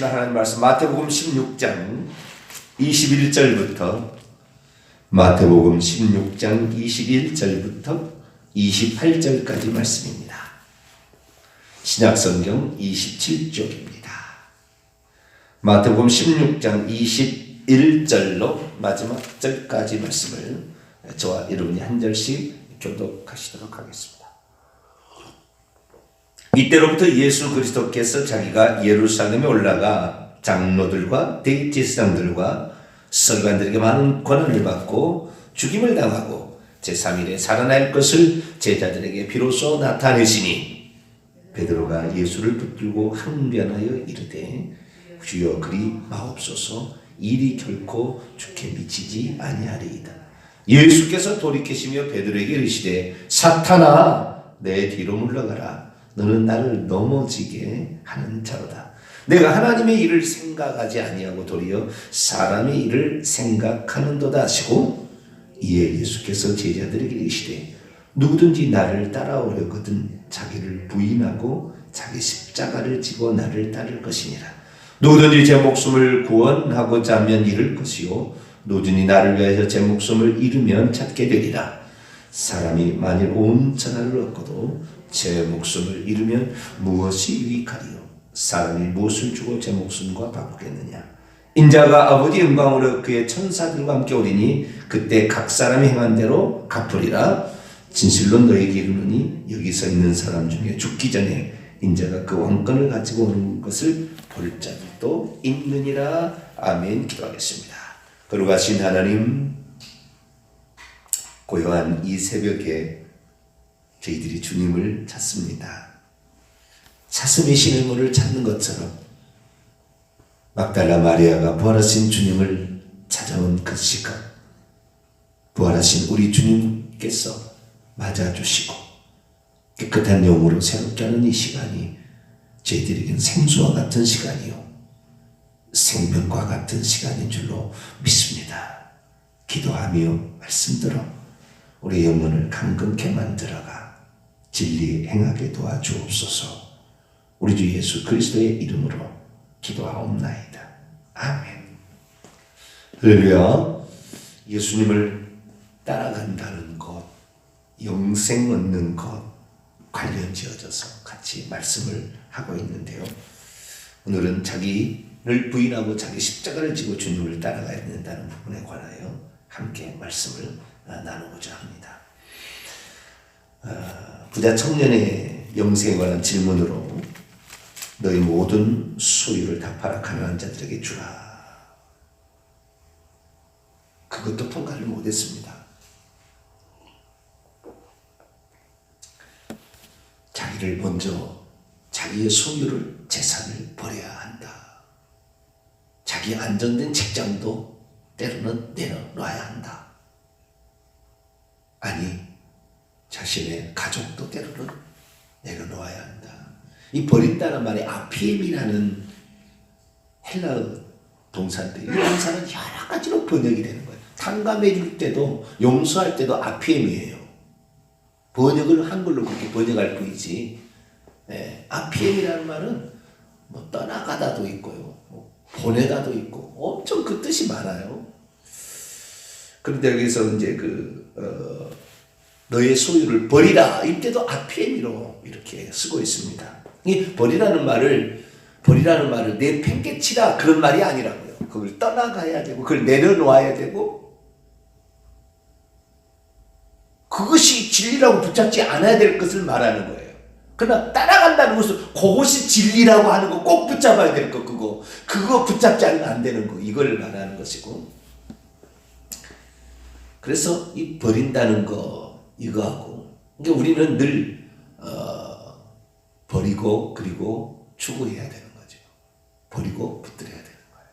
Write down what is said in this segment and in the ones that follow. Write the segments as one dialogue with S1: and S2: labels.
S1: 주시는 하나님 말씀 마태복음 16장 21절부터 마태복음 16장 21절부터 28절까지 말씀입니다. 신약성경 27쪽입니다. 마태복음 16장 21절로 마지막 절까지 말씀을 저와 여러분이 한 절씩 교독하시도록 하겠습니다. 이때로부터 예수 그리스도께서 자기가 예루살렘에 올라가 장로들과 대제사장들과 서기관들에게 많은 권한을 받고 죽임을 당하고 제3일에 살아날 것을 제자들에게 비로소 나타내시니 베드로가 예수를 붙들고 항변하여 이르되 주여 그리 마옵소서 일이 결코 주께 미치지 아니하리이다. 예수께서 돌이키시며 베드로에게 이르시되 사탄아 내 뒤로 물러가라. 너는 나를 넘어지게 하는 자로다. 내가 하나님의 일을 생각하지 아니하고 도리어 사람의 일을 생각하는도다 하시고 이에 예수께서 제자들에게 이르시되 누구든지 나를 따라오려거든 자기를 부인하고 자기 십자가를 지고 나를 따를 것이니라. 누구든지 제 목숨을 구원하고자 하면 잃을 것이요 누구든지 나를 위하여 제 목숨을 잃으면 찾게 되리라. 사람이 만일 온 천하를 얻고도 제 목숨을 잃으면 무엇이 유익하리요? 사람이 무엇을 주고 제 목숨과 바꾸겠느냐? 인자가 아버지 영광으로 그의 천사들과 함께 오리니 그때 각 사람이 행한 대로 갚으리라. 진실로 너에게 이르노니 여기 서 있는 사람 중에 죽기 전에 인자가 그 왕권을 가지고 오는 것을 볼 자들도 있느니라. 아멘. 기도하겠습니다. 거룩하신 하나님, 고요한 이 새벽에 저희들이 주님을 찾습니다. 사슴이 신의 문을 찾는 것처럼 막달라 마리아가 부활하신 주님을 찾아온 그 시간, 부활하신 우리 주님께서 맞아주시고 깨끗한 영으로 새롭게 하는 이 시간이 저희들에겐 생수와 같은 시간이요 생명과 같은 시간인 줄로 믿습니다. 기도하며 말씀들어 우리 영혼을 강건케 만들어가 진리 행하게 도와주옵소서. 우리 주 예수 그리스도의 이름으로 기도하옵나이다. 아멘. 할렐루야. 예수님을 따라간다는 것, 영생 얻는 것 관련 지어져서 같이 말씀을 하고 있는데요. 오늘은 자기를 부인하고 자기 십자가를 지고 주님을 따라가야 된다는 부분에 관하여 함께 말씀을 나누고자 합니다. 부자 청년의 영생에 관한 질문으로 너희 모든 소유를 다 팔아 가난한 자들에게 주라. 그것도 통과를 못했습니다. 자기를 먼저 자기의 소유를 재산을 버려야 한다. 자기 안정된 직장도 때로는 내려놔야 한다. 아니 자신의 가족도 때로는 내려놓아야 한다. 이 버린다는 말이 아피엠이라는 헬라어 동사인데 이 동사는 여러 가지로 번역이 되는 거예요. 탕감해 줄 때도 용서할 때도 아피엠이에요. 번역을 한글로 그렇게 번역할 뿐이지 아피엠이라는 말은 뭐 떠나가다도 있고요. 뭐 보내다도 있고 엄청 그 뜻이 많아요. 그런데 여기서 이제 너의 소유를 버리라. 이때도 아피엠이로 이렇게 쓰고 있습니다. 이 버리라는 말을 내팽개치라 그런 말이 아니라고요. 그걸 떠나가야 되고 그걸 내려놓아야 되고 그것이 진리라고 붙잡지 않아야 될 것을 말하는 거예요. 그러나 따라간다는 것은 그것이 진리라고 하는 거 꼭 붙잡아야 될 거 그거 붙잡지 않으면 안 되는 거 이걸 말하는 것이고 그래서 이 버린다는 거 이거하고 그러니까 우리는 늘 버리고 그리고 추구해야 되는 거죠. 버리고 붙들어야 되는 거예요.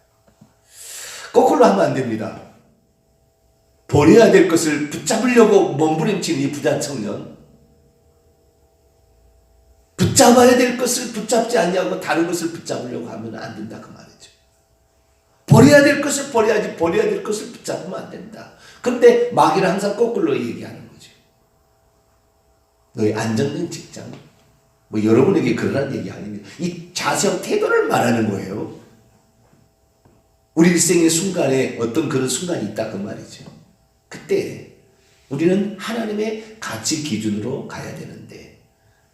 S1: 거꾸로 하면 안 됩니다. 버려야 될 것을 붙잡으려고 몸부림치는 이 부자 청년, 붙잡아야 될 것을 붙잡지 않냐고 다른 것을 붙잡으려고 하면 안 된다 그 말이죠. 버려야 될 것을 버려야지 버려야 될 것을 붙잡으면 안 된다. 그런데 마귀는 항상 거꾸로 얘기하는 거죠. 너의 안정된 직장, 뭐 여러분에게 그러란 얘기 아닙니다. 이 자세형 태도를 말하는 거예요. 우리 일생의 순간에 어떤 그런 순간이 있다 그 말이죠. 그때 우리는 하나님의 가치 기준으로 가야 되는데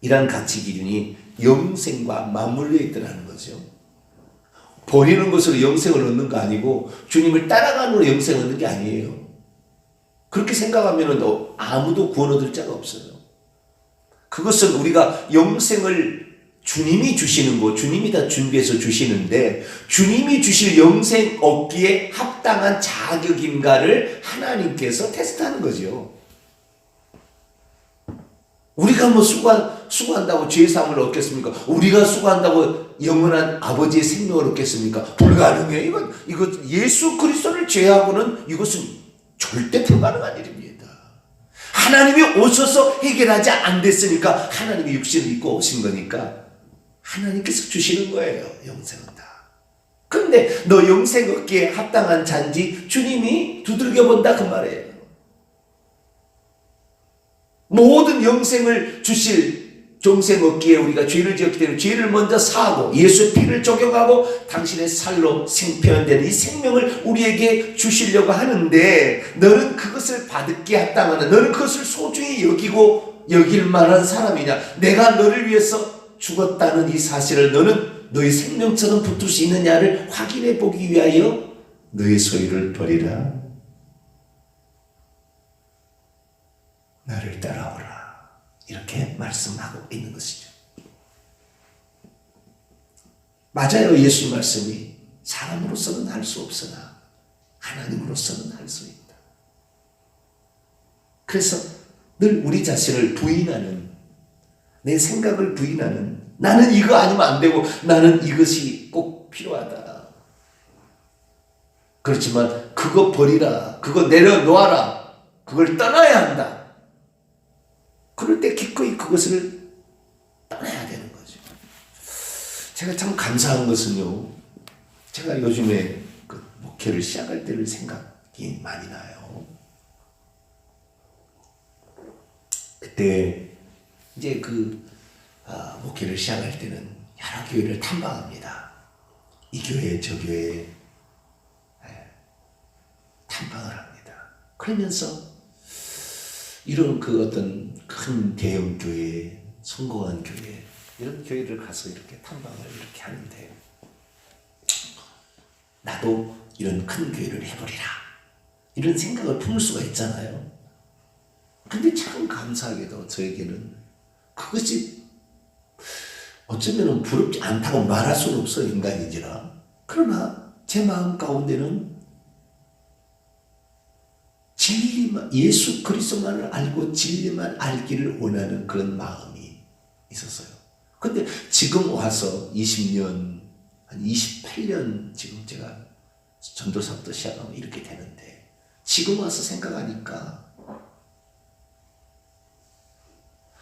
S1: 이러한 가치 기준이 영생과 맞물려 있더라는 거죠. 버리는 것으로 영생을 얻는 거 아니고 주님을 따라가는 영생을 얻는 게 아니에요. 그렇게 생각하면 아무도 구원 얻을 자가 없어요. 그것은 우리가 영생을 주님이 주시는 거, 주님이 다 준비해서 주시는데 주님이 주실 영생 얻기에 합당한 자격인가를 하나님께서 테스트하는 거죠. 우리가 뭐 수고한다고 죄사함을 얻겠습니까? 우리가 수고한다고 영원한 아버지의 생명을 얻겠습니까? 불가능해요. 이거 예수 그리스도를 제외하고는 이것은 절대 불가능한 일입니다. 하나님이 오셔서 해결하지 안 됐으니까 하나님이 육신을 입고 오신 거니까 하나님께서 주시는 거예요. 영생은 다. 그런데 너 영생 얻기에 합당한 자인지 주님이 두들겨 본다 그 말이에요. 모든 영생을 주실 영생 얻기에 우리가 죄를 지었기 때문에 죄를 먼저 사하고 예수의 피를 적용하고 당신의 살로 생편된 이 생명을 우리에게 주시려고 하는데 너는 그것을 받기에 합당하는, 너는 그것을 소중히 여길 만한 사람이냐? 내가 너를 위해서 죽었다는 이 사실을 너는 너의 생명처럼 붙을 수 있느냐를 확인해 보기 위하여 너의 소유를 버리라. 나를 따라오라. 이렇게 말씀하고 있는 것이죠. 맞아요. 예수의 말씀이 사람으로서는 할 수 없으나 하나님으로서는 할 수 있다. 그래서 늘 우리 자신을 부인하는, 내 생각을 부인하는, 나는 이거 아니면 안 되고 나는 이것이 꼭 필요하다. 그렇지만 그거 버리라, 그거 내려놓아라, 그걸 떠나야 한다. 그럴 때 기꺼이 그것을 떠나야 되는 거죠. 제가 참 감사한 것은요, 제가 요즘에 그 목회를 시작할 때를 생각이 많이 나요. 그때 이제 목회를 시작할 때는 여러 교회를 탐방합니다. 이 교회 저 교회 탐방을 합니다. 그러면서 이런 어떤 큰 대형 교회, 성공한 교회, 이런 교회를 가서 이렇게 탐방을 이렇게 하는데 나도 이런 큰 교회를 해보리라 이런 생각을 품을 수가 있잖아요. 근데 참 감사하게도 저에게는 그것이 어쩌면 부럽지 않다고 말할 수는 없어요. 인간인지라. 그러나 제 마음 가운데는 진리만, 예수 그리스도만을 알고 진리만 알기를 원하는 그런 마음이 있었어요. 근데 지금 와서 20년, 한 28년 지금 제가 전도사부터 시작하면 이렇게 되는데 지금 와서 생각하니까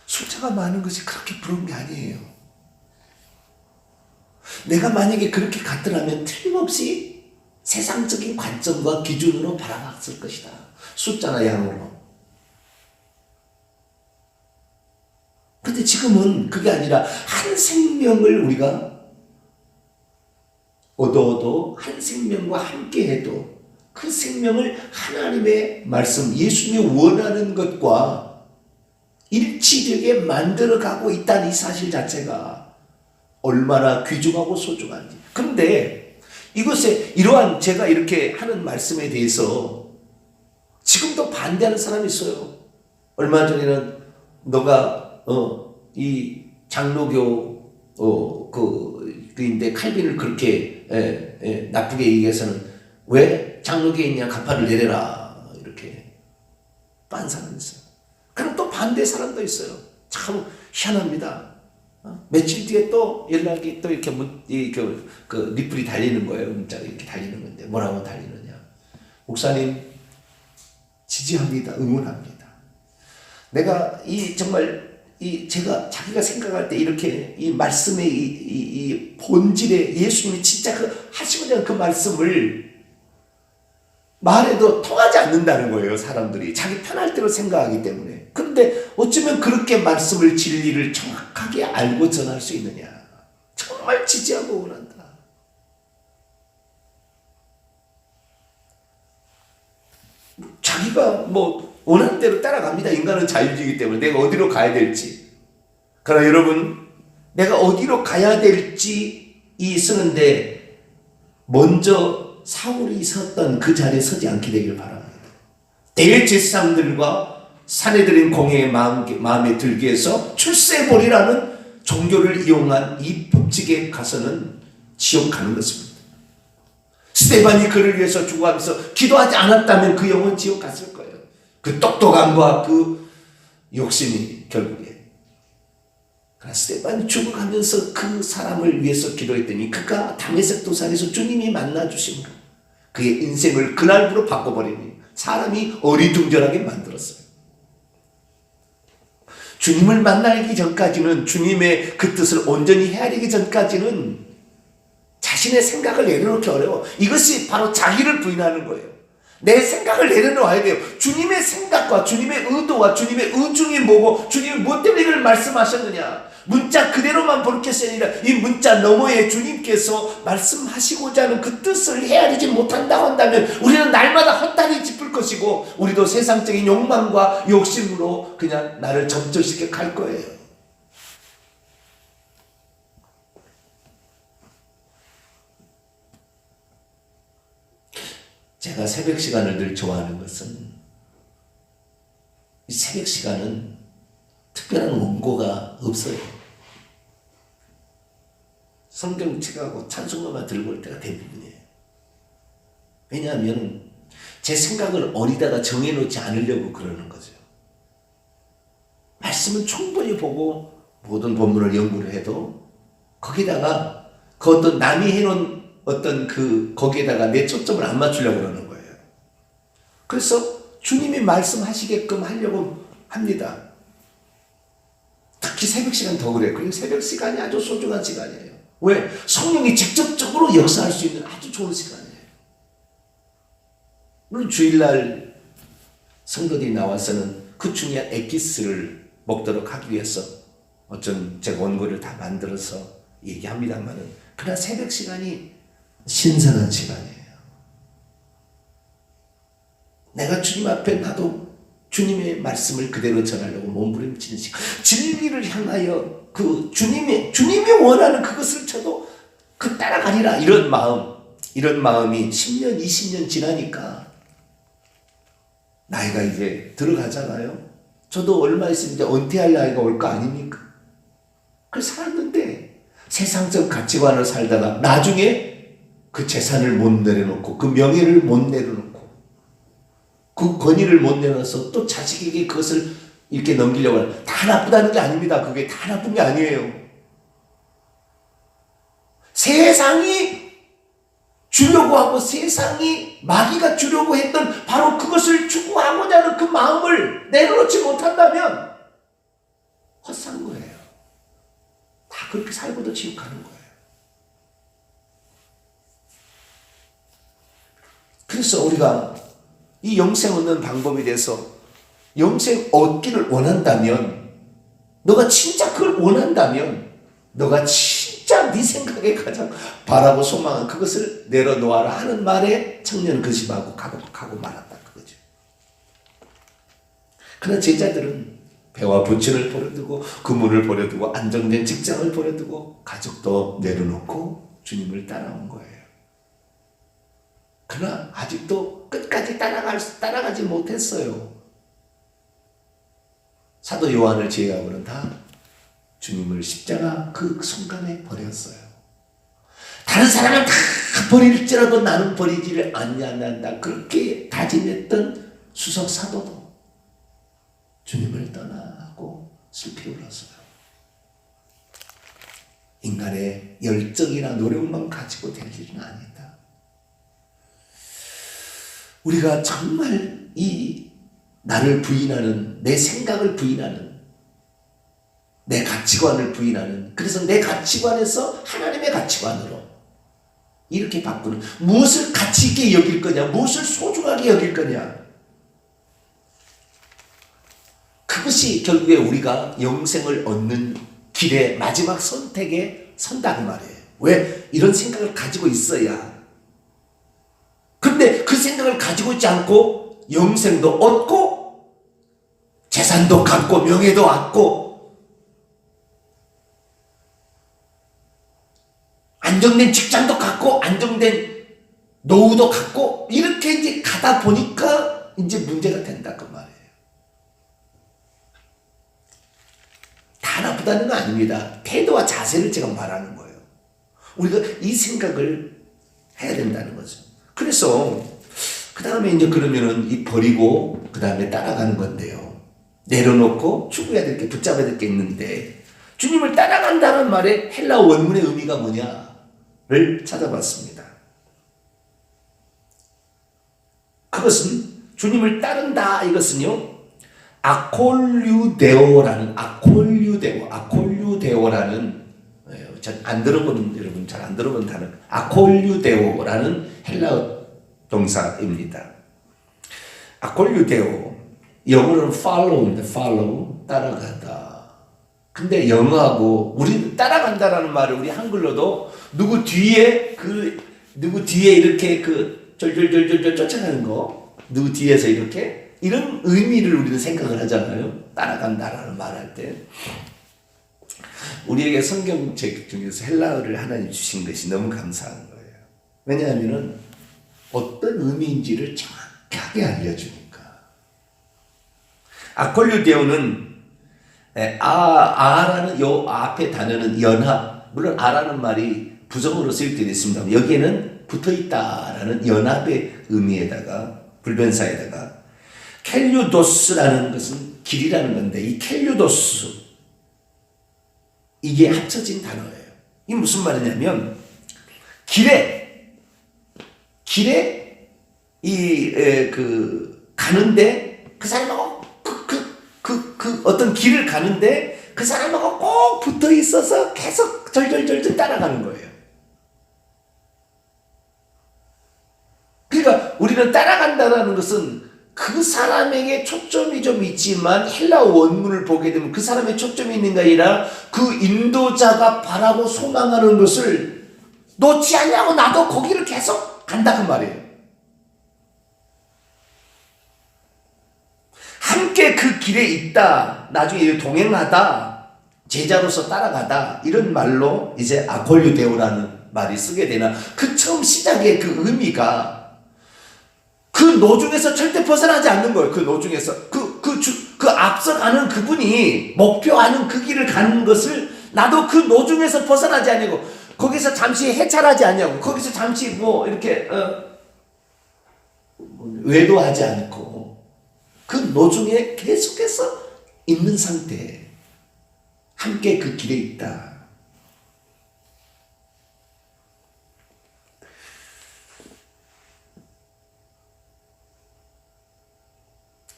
S1: 숫자가 많은 것이 그렇게 부러운 게 아니에요. 내가 만약에 그렇게 갔더라면 틀림없이 세상적인 관점과 기준으로 바라봤을 것이다. 숫자나 양으로. 근데 지금은 그게 아니라 한 생명을 우리가 얻어도 한 생명과 함께 해도 그 생명을 하나님의 말씀, 예수님이 원하는 것과 일치되게 만들어가고 있다는 이 사실 자체가 얼마나 귀중하고 소중한지. 그런데 이것에 이러한 제가 이렇게 하는 말씀에 대해서 지금도 반대하는 사람이 있어요. 얼마 전에는 너가 이 장로교 그인데 칼빈을 그렇게 나쁘게 얘기해서는 왜 장로교에 있냐, 가파를 내려라 이렇게 딴 사람이 있어요. 그럼 또 반대 사람도 있어요. 참 희한합니다. 며칠 뒤에 또 연락이 또 이렇게 리플이 달리는 거예요. 문자가 이렇게 달리는 건데 뭐라고 달리느냐. 목사님 지지합니다. 응원합니다. 내가 제가 자기가 생각할 때 이렇게 이 말씀의 이 본질의 예수님이 진짜 하시고자 하는 그 말씀을 말해도 통하지 않는다는 거예요. 사람들이 자기 편할 대로 생각하기 때문에. 그런데 어쩌면 그렇게 말씀을 진리를 정확하게 알고 전할 수 있느냐. 정말 지지하고 응원한다. 자기가 뭐 원하는 대로 따라갑니다. 인간은 자유주의이기 때문에 내가 어디로 가야 될지. 그러나 여러분, 내가 어디로 가야 될지 이 쓰는데 먼저 사울이 섰던 그 자리에 서지 않게 되기를 바랍니다. 대제사장들과 사내들인 공회의 마음에 들게 해서 출세벌이라는 종교를 이용한 이 법칙에 가서는 지옥 가는 것입니다. 스데반이 그를 위해서 죽어가면서 기도하지 않았다면 그 영혼 지옥 갔을 거예요. 그 똑똑함과 그 욕심이 결국에. 그러나 스데반이 죽어가면서 그 사람을 위해서 기도했더니 그가 다메섹 도상에서 주님이 만나주신 그의 인생을 그날부로 바꿔버리니 사람이 어리둥절하게 만들었어요. 주님을 만나기 전까지는, 주님의 그 뜻을 온전히 헤아리기 전까지는 자신의 생각을 내려놓기 어려워. 이것이 바로 자기를 부인하는 거예요. 내 생각을 내려놓아야 돼요. 주님의 생각과 주님의 의도와 주님의 의중이 뭐고 주님이 뭐 때문에 이걸 말씀하셨느냐. 문자 그대로만 볼 것이 아니라 이 문자 너머에 주님께서 말씀하시고자 하는 그 뜻을 헤아리지 못한다고 한다면 우리는 날마다 헛다리 짚을 것이고 우리도 세상적인 욕망과 욕심으로 그냥 나를 점철시켜 갈 거예요. 제가 새벽 시간을 늘 좋아하는 것은 이 새벽 시간은 특별한 원고가 없어요. 성경책하고 찬송가만 들고 올 때가 대부분이에요. 왜냐하면 제 생각을 어디다가 정해놓지 않으려고 그러는 거죠. 말씀은 충분히 보고 모든 본문을 연구를 해도 거기다가 그 어떤 남이 해놓은 어떤 거기에다가 내 초점을 안 맞추려고 그러는 거예요. 그래서 주님이 말씀하시게끔 하려고 합니다. 특히 새벽 시간 더 그래요. 그리고 새벽 시간이 아주 소중한 시간이에요. 왜? 성령이 직접적으로 역사할 수 있는 아주 좋은 시간이에요. 물론 주일날 성도들이 나와서는 그 중요한 엑기스를 먹도록 하기 위해서 어쩐 제가 원고를 다 만들어서 얘기합니다만은 그러나 새벽 시간이 신선한 시간이에요. 내가 주님 앞에 나도 주님의 말씀을 그대로 전하려고 몸부림치는 시간. 진리를 향하여 그 주님이 원하는 그것을 저도 따라가리라. 이런 마음이 10년, 20년 지나니까 나이가 이제 들어가잖아요. 저도 얼마 있으면 이제 은퇴할 나이가 올 거 아닙니까? 그래서 살았는데 세상적 가치관을 살다가 나중에 그 재산을 못 내려놓고 그 명예를 못 내려놓고 그 권위를 못 내려놔서 또 자식에게 그것을 이렇게 넘기려고 하는, 다 나쁘다는 게 아닙니다. 그게 다 나쁜 게 아니에요. 세상이 주려고 하고 세상이 마귀가 주려고 했던 바로 그것을 추구하고자 하는 그 마음을 내려놓지 못한다면 헛산 거예요. 다 그렇게 살고도 지옥 가는 거예요. 그래서 우리가 이 영생 얻는 방법에 대해서 영생 얻기를 원한다면, 너가 진짜 그걸 원한다면, 너가 진짜 네 생각에 가장 바라고 소망한 그것을 내려놓아라 하는 말에 청년은 근심하고 가고 말았다 그거죠. 그러나 제자들은 배와 부친을 버려두고 그물을 버려두고 안정된 직장을 버려두고 가족도 내려놓고 주님을 따라온 거예요. 그러나 아직도 끝까지 따라가지 못했어요. 사도 요한을 제외하고는 다 주님을 십자가 그 순간에 버렸어요. 다른 사람은 다 버릴지라도 나는 버리지를 않는다. 그렇게 다짐했던 수석 사도도 주님을 떠나고 슬피 울었어요. 인간의 열정이나 노력만 가지고 될 일은 아니다. 우리가 정말 이 나를 부인하는, 내 생각을 부인하는, 내 가치관을 부인하는, 그래서 내 가치관에서 하나님의 가치관으로 이렇게 바꾸는, 무엇을 가치 있게 여길 거냐, 무엇을 소중하게 여길 거냐, 그것이 결국에 우리가 영생을 얻는 길의 마지막 선택에 선다는 말이에요. 왜? 이런 생각을 가지고 있어야. 그런데 그 생각을 가지고 있지 않고 영생도 얻고 재산도 갖고 명예도 얻고 안정된 직장도 갖고 안정된 노후도 갖고 이렇게 이제 가다 보니까 이제 문제가 된다 그 말이에요. 다 나쁘다는 건 아닙니다. 태도와 자세를 제가 말하는 거예요. 우리가 이 생각을 해야 된다는 거죠. 그래서 그 다음에 이제 그러면은 이 버리고 그 다음에 따라가는 건데요. 내려놓고 추구해야 될 게 붙잡아야 될 게 있는데 주님을 따라간다는 말의 헬라 원문의 의미가 뭐냐를 찾아봤습니다. 그것은 주님을 따른다 이것은요. 아콜류데오라는 전 안 들어본 여러분 잘 안 들어본 단어 아콜류데오라는 헬라어 동사입니다. 아콜류데오 영어로는 follow 따라가다. 근데 영어하고 우리 따라간다라는 말을 우리 한글로도 누구 뒤에 이렇게 절절절절 쫓아가는 거 누구 뒤에서 이렇게 이런 의미를 우리는 생각을 하잖아요. 따라간다라는 말할 때 우리에게 성경책 중에서 헬라어를 하나님 주신 것이 너무 감사한 거예요. 왜냐하면 어떤 의미인지를 정확하게 알려주니까. 아콜류데오는 아라는 요 앞에 단어는 연합, 물론 아라는 말이 부정으로 쓰일 때도 있습니다. 여기에는 붙어있다라는 연합의 의미에다가 불변사에다가 켈류도스라는 것은 길이라는 건데 이 켈류도스 이게 합쳐진 단어예요. 이게 무슨 말이냐면 길에 가는데 그 사람하고 그 어떤 길을 가는데 그 사람하고 꼭 붙어 있어서 계속 절절절절 따라가는 거예요. 그러니까 우리는 따라간다는 것은 그 사람에게 초점이 좀 있지만 헬라 원문을 보게 되면 그 사람의 초점이 있는 게 아니라 그 인도자가 바라고 소망하는 것을 놓지 않냐고 나도 거기를 계속 간다 그 말이에요. 함께 그 길에 있다, 나중에 동행하다, 제자로서 따라가다 이런 말로 이제 아콜류데오라는 말이 쓰게 되나 그 처음 시작의 그 의미가 그 노중에서 절대 벗어나지 않는 거예요. 그 노중에서 그 앞서가는 그분이 목표하는 그 길을 가는 것을 나도 그 노중에서 벗어나지 않냐고 거기서 잠시 해찰하지 않냐고 거기서 잠시 뭐 이렇게 외도하지 않고 그 노중에 계속해서 있는 상태에 함께 그 길에 있다.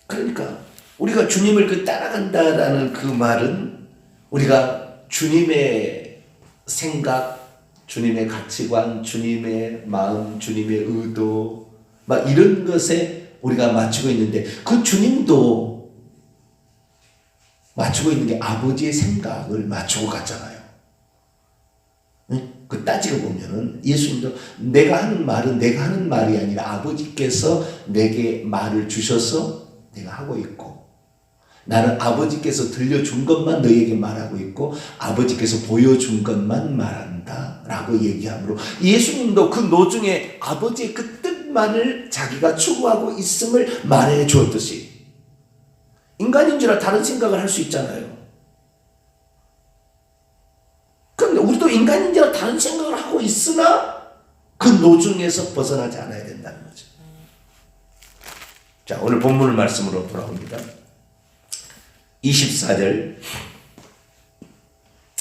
S1: 그러니까 우리가 주님을 따라간다라는 그 말은 우리가 주님의 생각, 주님의 가치관, 주님의 마음, 주님의 의도 막 이런 것에 우리가 맞추고 있는데 그 주님도 맞추고 있는 게 아버지의 생각을 맞추고 갔잖아요. 그 따지고 보면은 예수님도 내가 하는 말은 내가 하는 말이 아니라 아버지께서 내게 말을 주셔서 내가 하고 있고 나는 아버지께서 들려준 것만 너희에게 말하고 있고 아버지께서 보여준 것만 말한다 라고 얘기하므로 예수님도 그 노중에 아버지의 그 뜻만을 자기가 추구하고 있음을 말해 주었듯이 인간인지라 다른 생각을 할 수 있잖아요. 그런데 우리도 인간인지라 다른 생각을 하고 있으나 그 노중에서 벗어나지 않아야 된다는 거죠. 자, 오늘 본문 말씀으로 돌아옵니다. 24절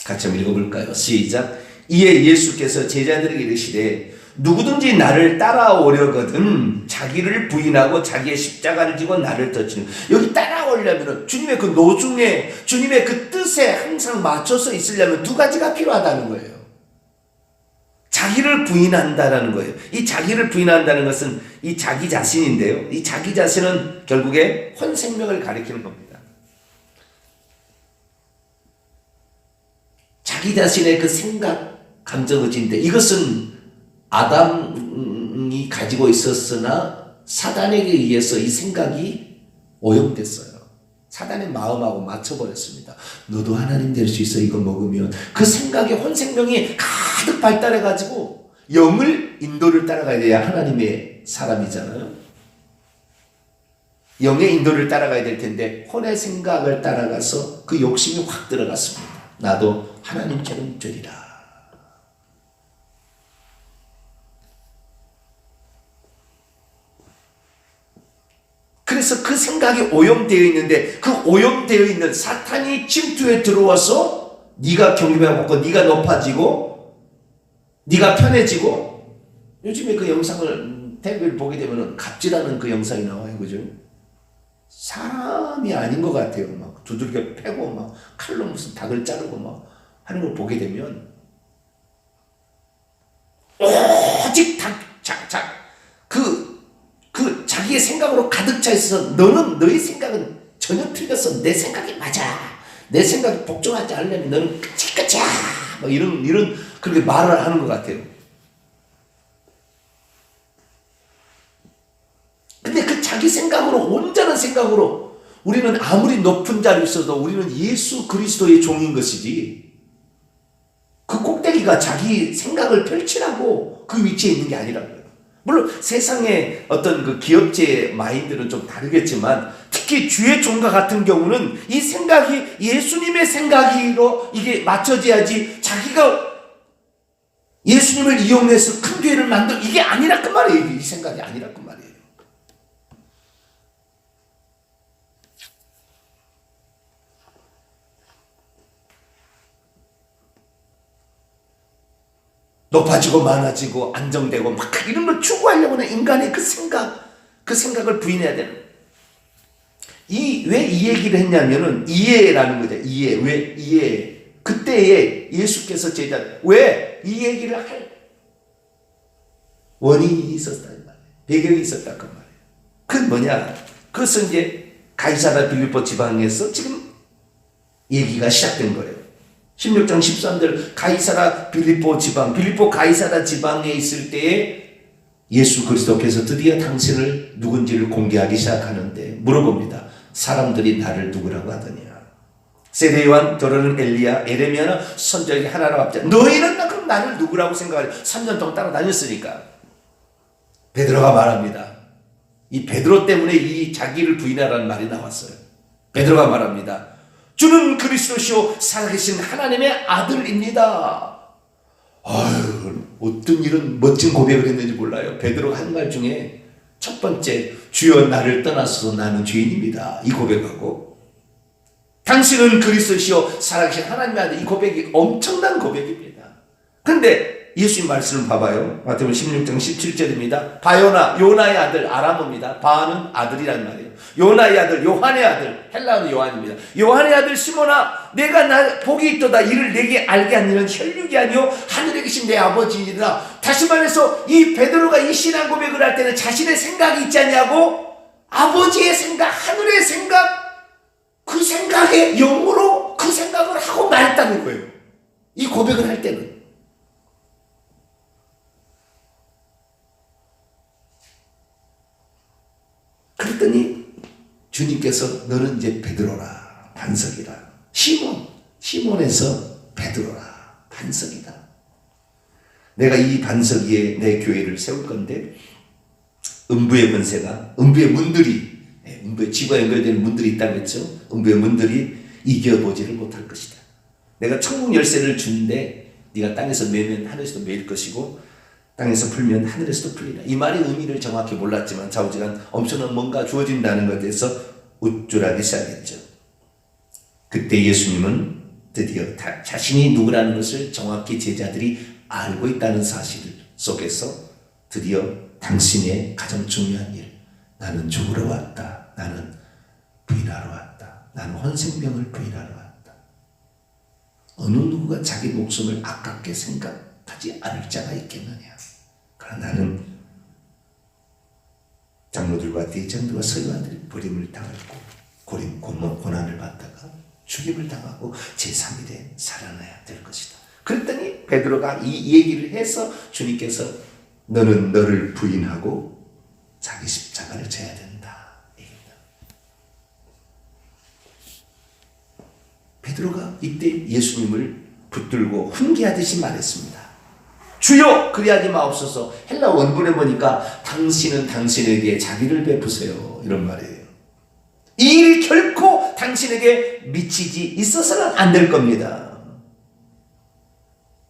S1: 같이 한번 읽어볼까요? 시작. 이에 예수께서 제자들에게 이르시되 누구든지 나를 따라오려거든 자기를 부인하고 자기의 십자가를 지고 나를 쫓는. 여기 따라오려면 주님의 그 노중에 주님의 그 뜻에 항상 맞춰서 있으려면 두 가지가 필요하다는 거예요. 자기를 부인한다라는 거예요. 이 자기를 부인한다는 것은 이 자기 자신인데요. 이 자기 자신은 결국에 혼생명을 가리키는 겁니다. 자기 자신의 그 생각, 감정, 의지인데 이것은 아담이 가지고 있었으나 사단에게 의해서 이 생각이 오염됐어요. 사단의 마음하고 맞춰버렸습니다. 너도 하나님 될 수 있어. 이거 먹으면. 그 생각에 혼생명이 가득 발달해가지고 영을 인도를 따라가야 돼야 하나님의 사람이잖아요. 영의 인도를 따라가야 될 텐데 혼의 생각을 따라가서 그 욕심이 확 들어갔습니다. 나도 하나님처럼 되리라. 그래서 그 생각이 오염되어 있는데 그 오염되어 있는 사탄이 침투에 들어와서 네가 경험해 먹고 네가 높아지고 네가 편해지고 요즘에 그 영상을 텔레비를 보게 되면 갑질하는 그 영상이 나와요. 그죠? 사람이 아닌 것 같아요. 막 두들겨 패고 막 칼로 무슨 닭을 자르고 막 하는 걸 보게 되면 오직 그 자기의 생각으로 가득 차 있어서 너의 생각은 전혀 틀렸어. 내 생각이 맞아. 내 생각이 복종하지 않으려면 너는 끝이야. 막 이런 그렇게 말을 하는 것 같아요. 근데 그 자기 생각으로 온전한 생각으로 우리는 아무리 높은 자리에 있어도 우리는 예수 그리스도의 종인 것이지 그 꼭대기가 자기 생각을 펼치라고 그 위치에 있는 게 아니라고요. 물론 세상의 어떤 그 기업체의 마인드는 좀 다르겠지만 특히 주의 종과 같은 경우는 이 생각이 예수님의 생각으로 이게 맞춰져야지 자기가 예수님을 이용해서 큰 교회를 만들 이게 아니라 그 말이에요. 이 생각이 아니라 그 말이에요. 높아지고 많아지고 안정되고 막 이런 걸 추구하려고 하는 인간의 그 생각을 부인해야 되는. 왜 이 얘기를 했냐면은 이해라는 거죠. 왜 이해? 그때에 예수께서 제자 왜 이 얘기를 할 원인이 있었다는 말이에요. 배경이 있었다 그 말이에요. 그건 뭐냐? 그것은 이제 가이사랴 빌립보 지방에서 지금 얘기가 시작된 거예요. 16장 13절 가이사랴 빌립보 가이사랴 지방에 있을 때에 예수 그리스도께서 드디어 당신을 누군지를 공개하기 시작하는데 물어봅니다. 사람들이 나를 누구라고 하더냐? 세례 요한, 더러는 엘리야, 에레미야나 선지자 하나라고 합니다. 너희는 그럼 나를 누구라고 생각하냐? 3년 동안 따라다녔으니까. 베드로가 말합니다. 이 베드로 때문에 이 자기를 부인하라는 말이 나왔어요. 베드로가 말합니다. 주는 그리스도시요 살아계신 하나님의 아들입니다. 아유, 어떤 이런 멋진 고백을 했는지 몰라요. 베드로가 한 말 중에 첫 번째, 주여 나를 떠나서 나는 죄인입니다. 이 고백하고 당신은 그리스도시요 살아계신 하나님의 아들, 이 고백이 엄청난 고백입니다. 그런데 예수님 말씀을 봐봐요. 마태복음 16장 17절입니다. 바요나, 요나의 아들 아람어입니다. 바는 아들이란 말이에요. 요나의 아들, 요한의 아들, 헬라어는 요한입니다. 요한의 아들 시몬아, 내가 나 복이 있도다. 이를 내게 알게 한 이는 혈육이 아니요 하늘에 계신 내 아버지이니라. 다시 말해서 이 베드로가 이 신앙 고백을 할 때는 자신의 생각이 있지 않냐고 아버지의 생각, 하늘의 생각, 그 생각의 영으로 그 생각을 하고 말했다는 거예요. 이 고백을 할 때는. 그랬더니 주님께서 너는 이제 베드로라, 반석이라. 시몬에서 베드로라, 반석이다. 내가 이 반석 위에 내 교회를 세울 건데 음부의 권세가, 음부의 문들이, 음부의 지구와 연결되는 문들이 있다고 했죠. 음부의 문들이 이겨보지를 못할 것이다. 내가 천국 열쇠를 주는데 네가 땅에서 매면 하늘에서도 매일 것이고 땅에서 풀면 하늘에서도 풀리라. 이 말의 의미를 정확히 몰랐지만 좌우지간 엄청난 뭔가 주어진다는 것에 대해서 우쭐하기 시작했죠. 그때 예수님은 드디어 자신이 누구라는 것을 정확히 제자들이 알고 있다는 사실 속에서 드디어 당신의 가장 중요한 일, 나는 죽으러 왔다. 나는 부인하러 왔다. 나는 혼생명을 부인하러 왔다. 어느 누구가 자기 목숨을 아깝게 생각하지 않을 자가 있겠느냐. 그러나 나는 장로들과 대장들과 서기관들이 버림을 당하고 고난을 받다가 죽임을 당하고 제3일에 살아나야 될 것이다. 그랬더니 베드로가 이 얘기를 해서 주님께서 너는 너를 부인하고 자기 십자가를 져야 된다. 베드로가 이때 예수님을 붙들고 훈계하듯이 말했습니다. 주여 그리하지 마옵소서. 헬라 원문에 보니까 당신은 당신에게 자비를 베푸세요, 이런 말이에요. 이 일이 결코 당신에게 미치지 있어서는 안 될 겁니다.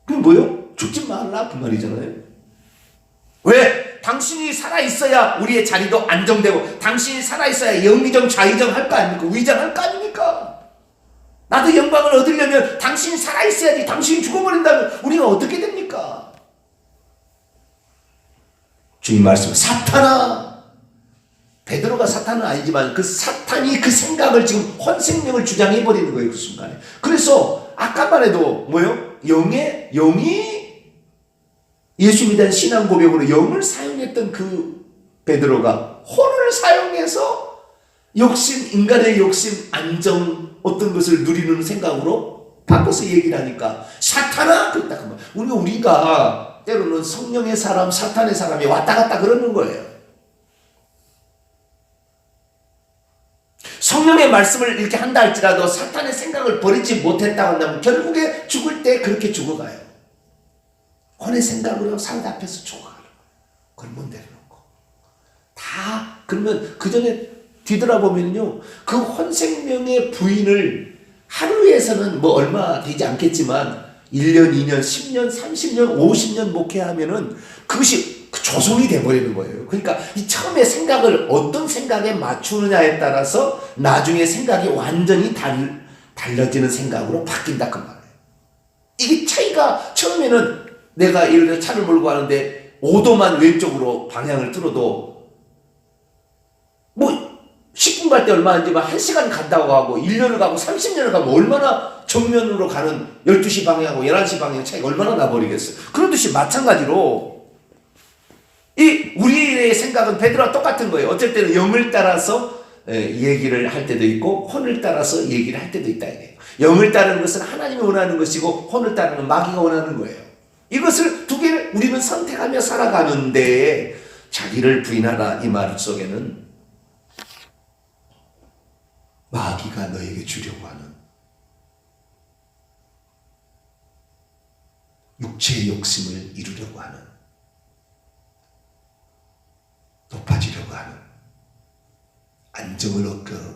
S1: 그게 뭐요? 죽지 말라 그 말이잖아요. 왜? 당신이 살아있어야 우리의 자리도 안정되고, 당신이 살아있어야 영의정 좌의정 할 거 아닙니까? 위장할 거 아닙니까? 나도 영광을 얻으려면 당신이 살아있어야지. 당신이 죽어버린다면 우리가 어떻게 됩니까? 주님 말씀, 사탄아. 베드로가 사탄은 아니지만 그 사탄이 그 생각을 지금 헌생명을 주장해버리는 거예요, 그 순간에. 그래서 아까만 해도 뭐요? 영이 예수 믿는 신앙 고백으로 영을 사용했던 그 베드로가 혼을 사용해서 욕심, 인간의 욕심, 안정, 어떤 것을 누리는 생각으로 바꿔서 얘기를 하니까 사탄아! 그랬다. 우리가 때로는 성령의 사람, 사탄의 사람이 왔다 갔다 그러는 거예요. 성령의 말씀을 이렇게 한다 할지라도 사탄의 생각을 버리지 못했다 한다면 결국에 죽을 때 그렇게 죽어가요. 혼의 생각으로 사람 앞에서 죽어가는 거예요. 그걸 못 내려놓고. 다, 그러면 그 전에 뒤돌아보면요, 그 혼생명의 부인을 하루에서는 뭐 얼마 되지 않겠지만 1년, 2년, 10년, 30년, 50년 목회하면은 그것이 조성이 돼버리는 거예요. 그러니까 이 처음에 생각을 어떤 생각에 맞추느냐에 따라서 나중에 생각이 완전히 달라지는 생각으로 바뀐다 그 말이에요. 이게 차이가, 처음에는 내가 예를 들어 차를 몰고 가는데 5도만 왼쪽으로 방향을 틀어도 뭐 10분 갈 때 얼마 안 되지만 1시간 간다고 하고 1년을 가고 30년을 가면 얼마나 정면으로 가는 12시 방향하고 11시 방향 차이가 얼마나 나버리겠어요. 그렇듯이 마찬가지로 이 우리의 생각은 베드로와 똑같은 거예요. 어쩔 때는 영을 따라서 얘기를 할 때도 있고 혼을 따라서 얘기를 할 때도 있다 이거예요. 영을 따르는 것은 하나님이 원하는 것이고 혼을 따르는 건 마귀가 원하는 거예요. 이것을 두 개를 우리는 선택하며 살아가는데 자기를 부인하라 이 말 속에는 마귀가 너에게 주려고 하는 육체의 욕심을 이루려고 하는, 높아지려고 하는, 안정을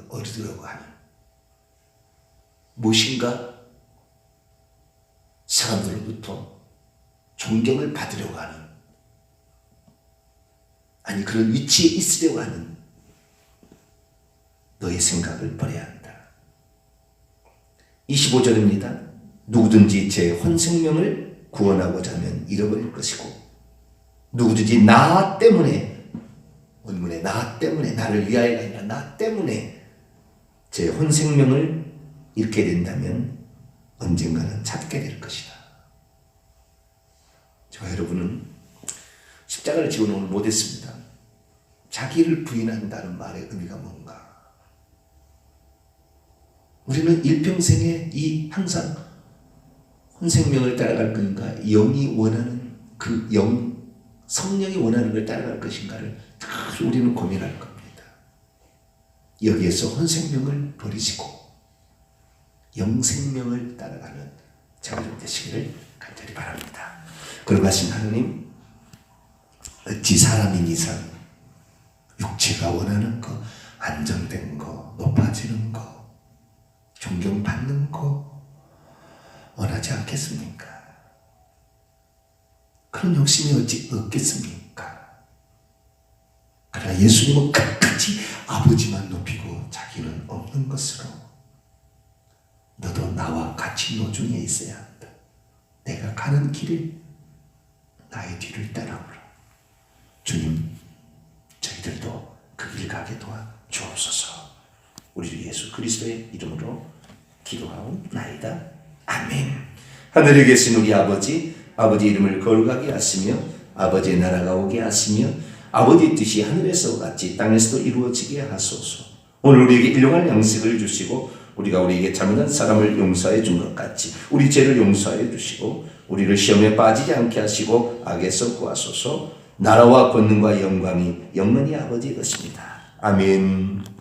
S1: 얻으려고 하는, 무엇인가 사람들로부터 존경을 받으려고 하는, 아니 그런 위치에 있으려고 하는 너의 생각을 버려야 한다. 25절입니다. 누구든지 제 혼생명을 구원하고자 하면 잃어버릴 것이고, 누구든지 나 때문에, 원문에 나 때문에, 나를 위하여가 아니라 나 때문에 제 혼생명을 잃게 된다면 언젠가는 찾게 될 것이다. 저와 여러분은 십자가를 지고 오늘 못했습니다. 자기를 부인한다는 말의 의미가 뭔가? 우리는 일평생에 이 항상 혼생명을 따라갈 것인가, 영이 원하는 그 성령이 원하는 걸 따라갈 것인가를 다 우리는 고민할 겁니다. 여기에서 혼생명을 버리시고 영생명을 따라가는 저와 여러분 되시기를 간절히 바랍니다. 거룩하신 하나님, 어찌 사람인 이상 육체가 원하는 거, 안정된 거, 높아지는 거, 존경받는 거 원하지 않겠습니까? 그런 욕심이 어찌 없겠습니까? 그러나 예수님은 끝까지 아버지만 높이고 자기는 없는 것으로 너도 나와 같이 노중에 있어야 한다. 내가 가는 길에 나의 뒤를 따라오라. 주님, 저희들도 그 길 가게 도와 주옵소서. 우리 예수 그리스도의 이름으로 기도하옵나이다. 아멘. 하늘에 계신 우리 아버지, 아버지 이름을 거룩하게 하시며 아버지의 나라가 오게 하시며 아버지의 뜻이 하늘에서 같이 땅에서도 이루어지게 하소서. 오늘 우리에게 일용할 양식을 주시고 우리가 우리에게 잘못한 사람을 용서해 준 것 같이 우리 죄를 용서해 주시고 우리를 시험에 빠지지 않게 하시고 악에서 구하소서. 나라와 권능과 영광이 영원히 아버지의 것입니다. 아멘.